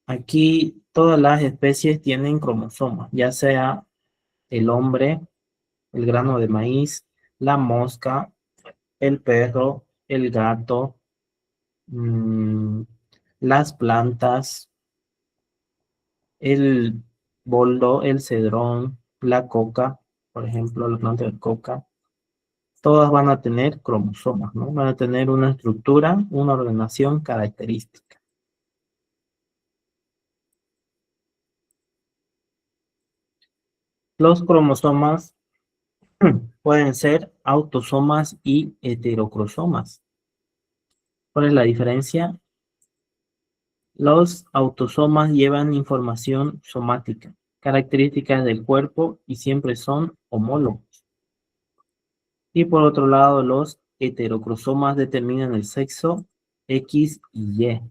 Aquí todas las especies tienen cromosomas, ya sea el hombre, el grano de maíz, la mosca, el perro, el gato, las plantas, el boldo, el cedrón, la coca, por ejemplo, la planta de coca. Todas van a tener cromosomas, ¿no? Van a tener una estructura, una ordenación característica. Los cromosomas pueden ser autosomas y heterocromosomas. ¿Cuál es la diferencia? Los autosomas llevan información somática, características del cuerpo y siempre son homólogos. Y por otro lado, los heterocromosomas determinan el sexo X y Y.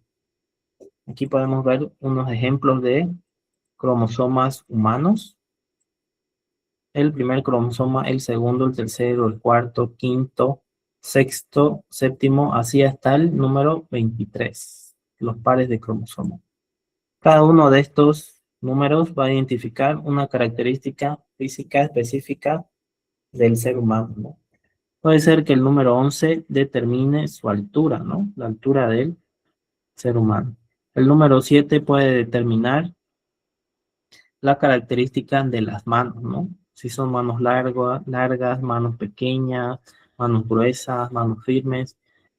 Aquí podemos ver unos ejemplos de cromosomas humanos. El primer cromosoma, el segundo, el tercero, el cuarto, quinto, sexto, séptimo, así hasta el número 23, los pares de cromosomas. Cada uno de estos números va a identificar una característica física específica del ser humano, ¿no? Puede ser que el número 11 determine su altura, ¿no? La altura del ser humano. El número 7 puede determinar la característica de las manos, ¿no? Si son manos largas, manos pequeñas, manos gruesas, manos firmes.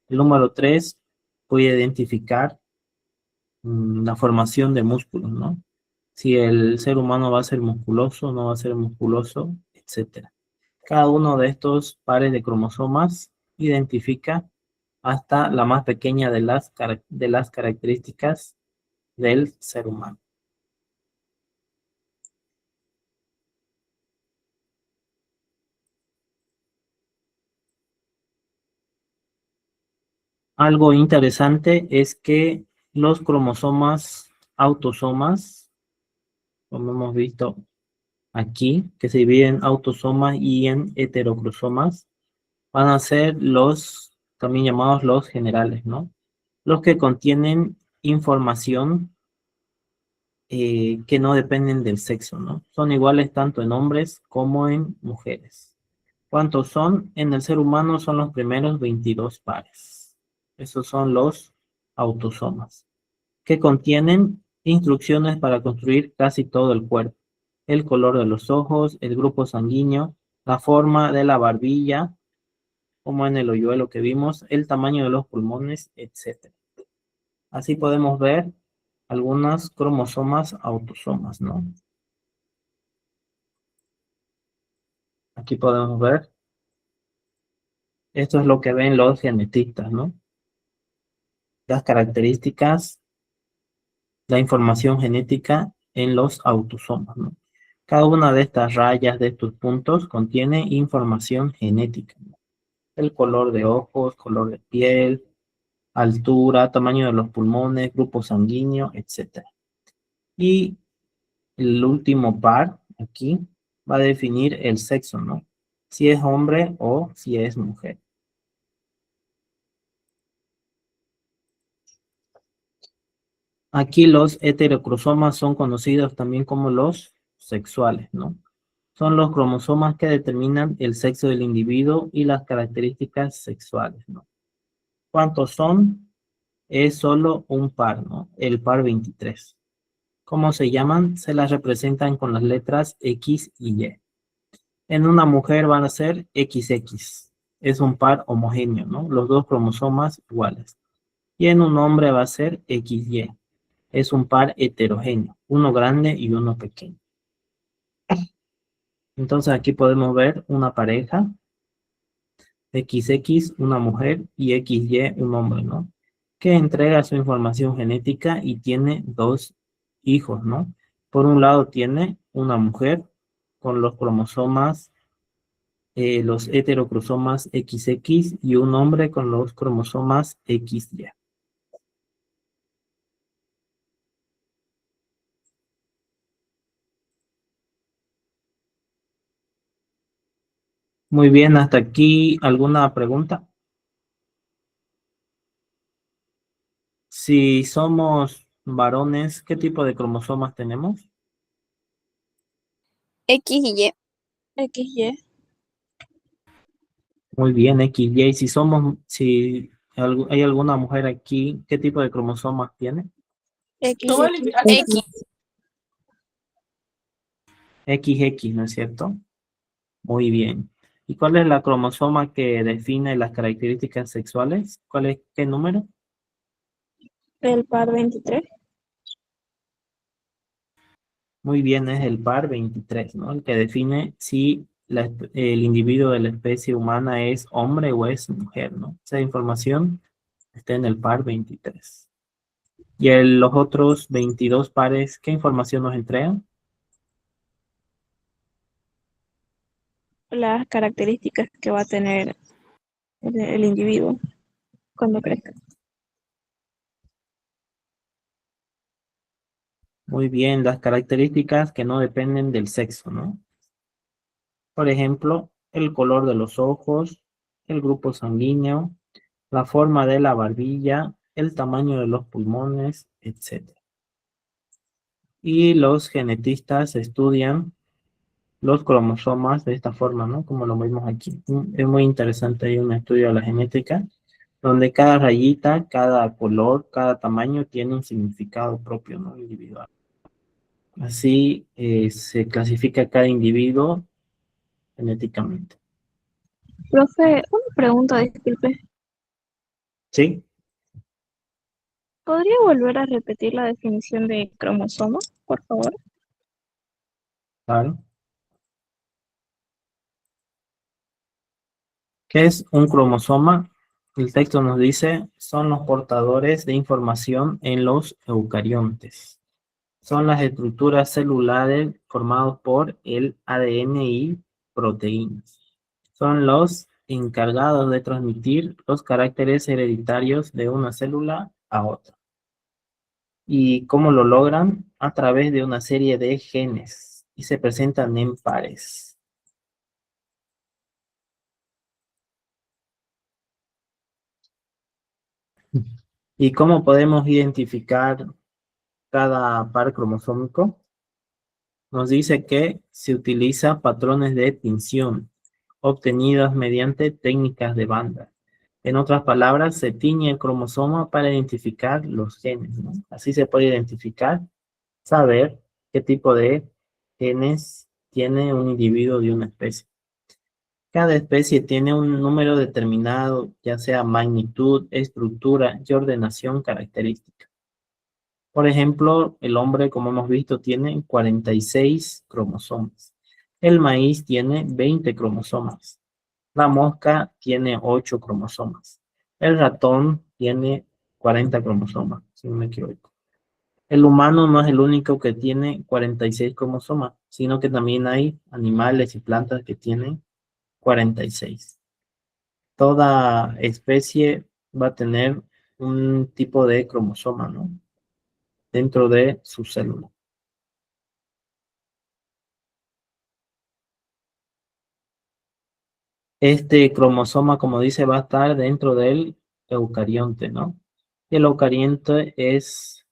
El número 3 puede identificar la formación de músculos, ¿no? Si el ser humano va a ser musculoso, no va a ser musculoso, etcétera. Cada uno de estos pares de cromosomas identifica hasta la más pequeña de las características del ser humano. Algo interesante es que los cromosomas autosomas, como hemos visto aquí, que se dividen en autosomas y en heterocromosomas, van a ser los, también llamados los generales, ¿no? Los que contienen información que no dependen del sexo, ¿no? Son iguales tanto en hombres como en mujeres. ¿Cuántos son? En el ser humano son los primeros 22 pares. Esos son los autosomas, que contienen instrucciones para construir casi todo el cuerpo. El color de los ojos, el grupo sanguíneo, la forma de la barbilla, como en el hoyuelo que vimos, el tamaño de los pulmones, etc. Así podemos ver algunas cromosomas autosomas, ¿no? Aquí podemos ver, esto es lo que ven los genetistas, ¿no? Las características, la información genética en los autosomas, ¿no? Cada una de estas rayas, de estos puntos, contiene información genética, ¿no? El color de ojos, color de piel, altura, tamaño de los pulmones, grupo sanguíneo, etc. Y el último par, aquí, va a definir el sexo, ¿no? Si es hombre o si es mujer. Aquí los heterocromosomas son conocidos también como los sexuales, ¿no? Son los cromosomas que determinan el sexo del individuo y las características sexuales, ¿no? ¿Cuántos son? Es solo un par, ¿no? El par 23. ¿Cómo se llaman? Se las representan con las letras X y Y. En una mujer van a ser XX. Es un par homogéneo, ¿no? Los dos cromosomas iguales. Y en un hombre va a ser XY. Es un par heterogéneo, uno grande y uno pequeño. Entonces aquí podemos ver una pareja, XX, una mujer, y XY, un hombre, ¿no? Que entrega su información genética y tiene dos hijos, ¿no? Por un lado tiene una mujer con los cromosomas, los heterocromosomas XX, y un hombre con los cromosomas XY. Muy bien, hasta aquí, ¿alguna pregunta? Si somos varones, ¿qué tipo de cromosomas tenemos? X y Y. XY. Muy bien, XY. Si hay alguna mujer aquí, ¿qué tipo de cromosomas tiene? XX. XX, ¿no es cierto? Muy bien. ¿Y cuál es la cromosoma que define las características sexuales? ¿Qué número? El par 23. Muy bien, es el par 23, ¿no? El que define si el individuo de la especie humana es hombre o es mujer, ¿no? Esa información está en el par 23. Y los otros 22 pares, ¿qué información nos entregan? Las características que va a tener el individuo cuando crezca. Muy bien, las características que no dependen del sexo, ¿no? Por ejemplo, el color de los ojos, el grupo sanguíneo, la forma de la barbilla, el tamaño de los pulmones, etc. Y los genetistas estudian los cromosomas de esta forma, ¿no? Como lo vemos aquí. Es muy interesante, hay un estudio de la genética, donde cada rayita, cada color, cada tamaño tiene un significado propio, ¿no? Individual. Así se clasifica cada individuo genéticamente. Profe, una pregunta, disculpe. ¿Sí? ¿Podría volver a repetir la definición de cromosoma, por favor? Claro. ¿Qué es un cromosoma? El texto nos dice, son los portadores de información en los eucariontes. Son las estructuras celulares formadas por el ADN y proteínas. Son los encargados de transmitir los caracteres hereditarios de una célula a otra. ¿Y cómo lo logran? A través de una serie de genes y se presentan en pares. ¿Y cómo podemos identificar cada par cromosómico? Nos dice que se utiliza patrones de tinción obtenidas mediante técnicas de banda. En otras palabras, se tiñe el cromosoma para identificar los genes, ¿no? Así se puede identificar, saber qué tipo de genes tiene un individuo de una especie. Cada especie tiene un número determinado, ya sea magnitud, estructura y ordenación característica. Por ejemplo, el hombre, como hemos visto, tiene 46 cromosomas. El maíz tiene 20 cromosomas. La mosca tiene 8 cromosomas. El ratón tiene 40 cromosomas, si no me equivoco. El humano no es el único que tiene 46 cromosomas, sino que también hay animales y plantas que tienen 46. Toda especie va a tener un tipo de cromosoma, ¿no? Dentro de su célula. Este cromosoma, como dice, va a estar dentro del eucarionte, ¿no? Y el eucarionte es,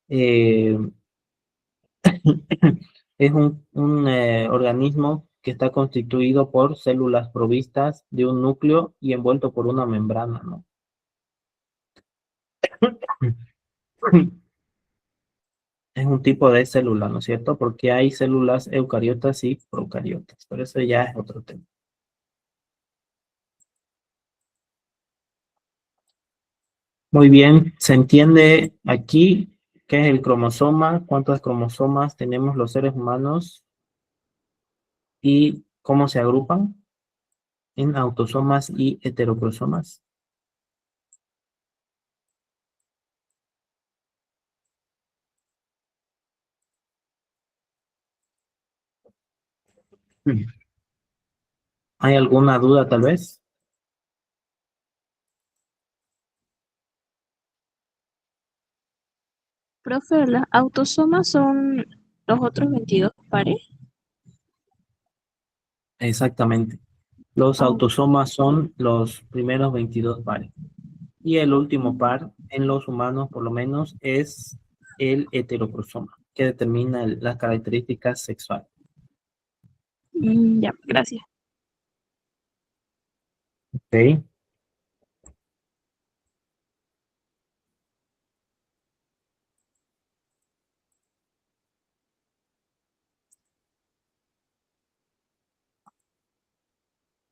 es un organismo que está constituido por células provistas de un núcleo y envuelto por una membrana, ¿no? Es un tipo de célula, ¿no es cierto? Porque hay células eucariotas y procariotas, pero eso ya es otro tema. Muy bien, se entiende aquí qué es el cromosoma, cuántos cromosomas tenemos los seres humanos y cómo se agrupan en autosomas y heterocromosomas. ¿Hay alguna duda tal vez? Profe, ¿las autosomas son los otros 22 pares? Exactamente. Los autosomas son los primeros 22 pares. Y el último par, en los humanos por lo menos, es el heterocromosoma, que determina las características sexuales. Ya, gracias. ¿Ok?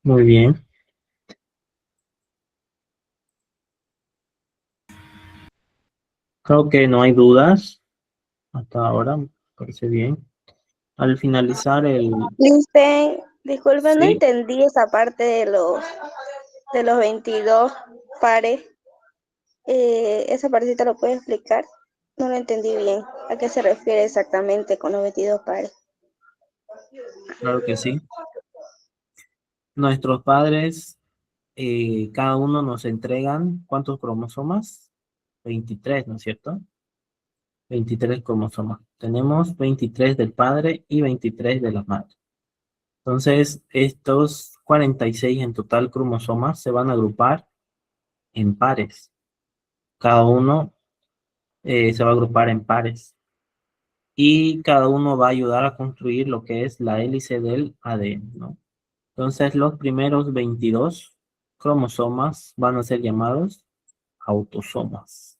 Muy bien. Creo que no hay dudas hasta ahora, me parece bien. Al finalizar el... Listen, disculpe, no Sí, entendí esa parte de los 22 pares. Esa partecita lo puede explicar. No lo entendí bien. ¿A qué se refiere exactamente con los 22 pares? claro que sí. Nuestros padres, cada uno nos entregan, ¿cuántos cromosomas? 23, ¿no es cierto? 23 cromosomas. Tenemos 23 del padre y 23 de la madre. Entonces, estos 46 en total cromosomas se van a agrupar en pares. Cada uno se va a agrupar en pares. Y cada uno va a ayudar a construir lo que es la hélice del ADN, ¿no? Entonces, los primeros 22 cromosomas van a ser llamados autosomas,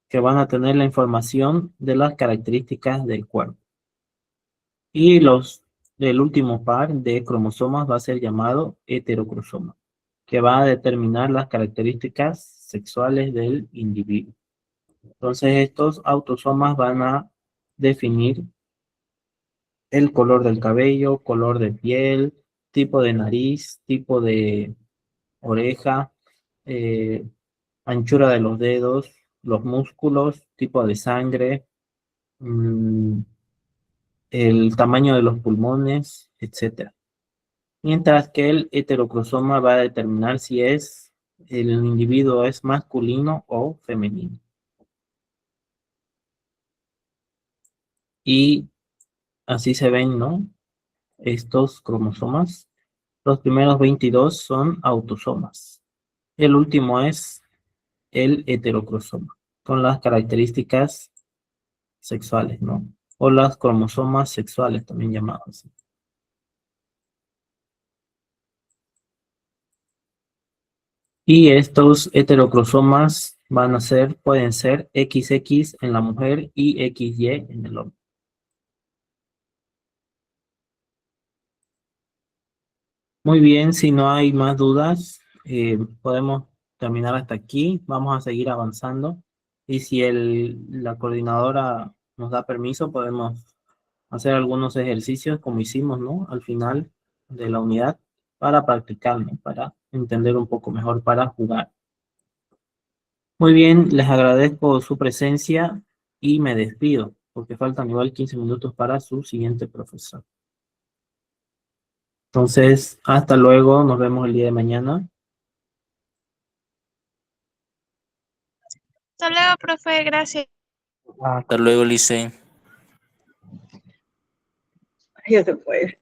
que van a tener la información de las características del cuerpo. Y el último par de cromosomas va a ser llamado heterocromosoma, que va a determinar las características sexuales del individuo. Entonces, estos autosomas van a definir el color del cabello, color de piel, tipo de nariz, tipo de oreja, eh, anchura de los dedos, los músculos, tipo de sangre, el tamaño de los pulmones, etc. Mientras que el heterocromosoma va a determinar si el individuo es masculino o femenino. Y así se ven, ¿no? Estos cromosomas. Los primeros 22 son autosomas. El último es el heterocromosoma, con las características sexuales, ¿no? O las cromosomas sexuales, también llamados así. Y estos heterocromosomas pueden ser XX en la mujer y XY en el hombre. Muy bien, si no hay más dudas, podemos terminar hasta aquí. Vamos a seguir avanzando. Y si la coordinadora nos da permiso, podemos hacer algunos ejercicios como hicimos, ¿no? Al final de la unidad para practicar, ¿no? Para entender un poco mejor, para jugar. Muy bien, les agradezco su presencia y me despido, porque faltan igual 15 minutos para su siguiente profesor. Entonces, hasta luego, nos vemos el día de mañana. Hasta luego, profe, gracias. Hasta luego, Licen. Ya se fue.